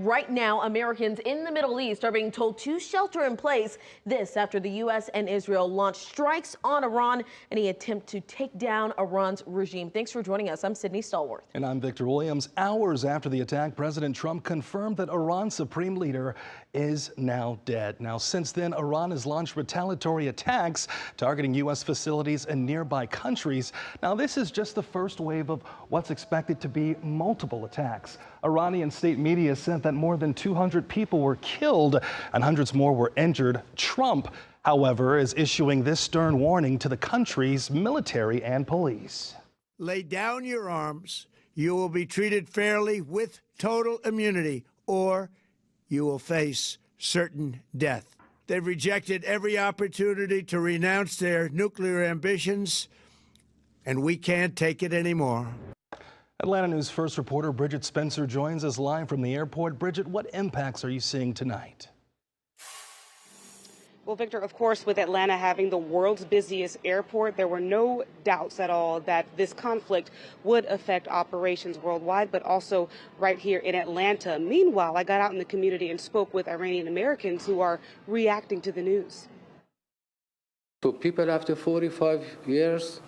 Right now, Americans in the Middle East are being told to shelter in place. This after the U.S. and Israel launched strikes on Iran in any attempt to take down Iran's regime. Thanks for joining us. I'm Sydney Stallworth. And I'm Victor Williams. Hours after the attack, President Trump confirmed that Iran's supreme leader is now dead. Now, since then, Iran has launched retaliatory attacks targeting U.S. facilities in nearby countries. Now, this is just the first wave of what's expected to be multiple attacks. Iranian state media said that more than 200 people were killed and hundreds more were injured. Trump, however, is issuing this stern warning to the country's military and police. Lay down your arms. You will be treated fairly with total immunity, or you will face certain death. They've rejected every opportunity to renounce their nuclear ambitions, and we can't take it anymore. Atlanta News First reporter Bridget Spencer joins us live from the airport. Bridget, what impacts are you seeing tonight? Well, Victor, of course, with Atlanta having the world's busiest airport, there were no doubts at all that this conflict would affect operations worldwide, but also right here in Atlanta. Meanwhile, I got out in the community and spoke with Iranian Americans who are reacting to the news. So people after 45 years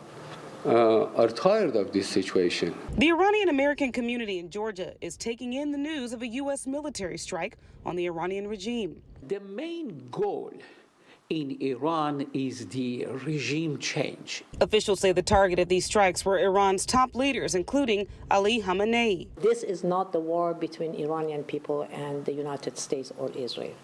are tired of this situation. The Iranian American community in Georgia is taking in the news of a U.S. military strike on the Iranian regime. The main goal in Iran is the regime change. Officials say the target of these strikes were Iran's top leaders, including Ali Khamenei. This is not the war between Iranian people and the United States or Israel.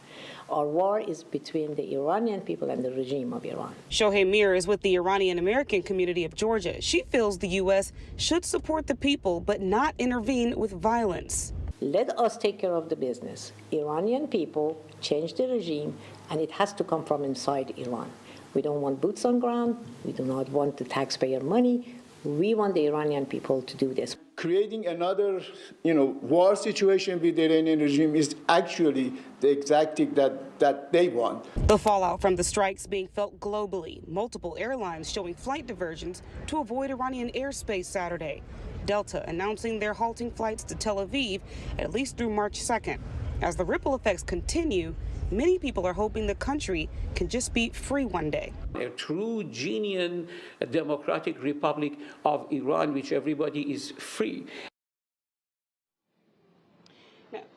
Our war is between the Iranian people and the regime of Iran. Shohei Mir is with the Iranian American community of Georgia. She feels the U.S. should support the people but not intervene with violence. Let us take care of the business. Iranian people change the regime, and it has to come from inside Iran. We don't want boots on ground. We do not want the taxpayer money. We want the Iranian people to do this. Creating another, war situation with the Iranian regime is actually the exact thing that they want. The fallout from the strikes being felt globally. Multiple airlines showing flight diversions to avoid Iranian airspace Saturday. Delta announcing they're halting flights to Tel Aviv at least through March 2nd. As the ripple effects continue, many people are hoping the country can just be free one day. A true, genuine democratic republic of Iran, which everybody is free.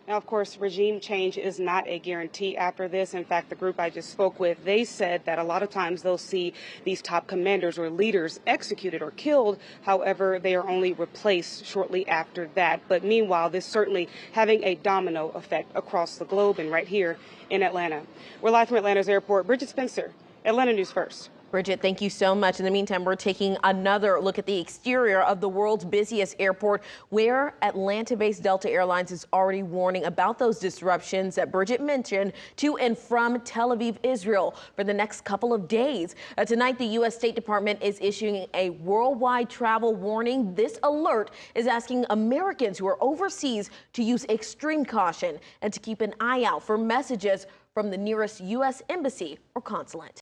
Now, of course, regime change is not a guarantee after this. In fact, the group I just spoke with, they said that a lot of times they'll see these top commanders or leaders executed or killed. However, they are only replaced shortly after that. But meanwhile, this certainly having a domino effect across the globe and right here in Atlanta. We're live from Atlanta's airport. Bridget Spencer, Atlanta News First. Bridget, thank you so much. In the meantime, we're taking another look at the exterior of the world's busiest airport, where Atlanta-based Delta Airlines is already warning about those disruptions that Bridget mentioned to and from Tel Aviv, Israel, for the next couple of days. Tonight, the U.S. State Department is issuing a worldwide travel warning. This alert is asking Americans who are overseas to use extreme caution and to keep an eye out for messages from the nearest U.S. embassy or consulate.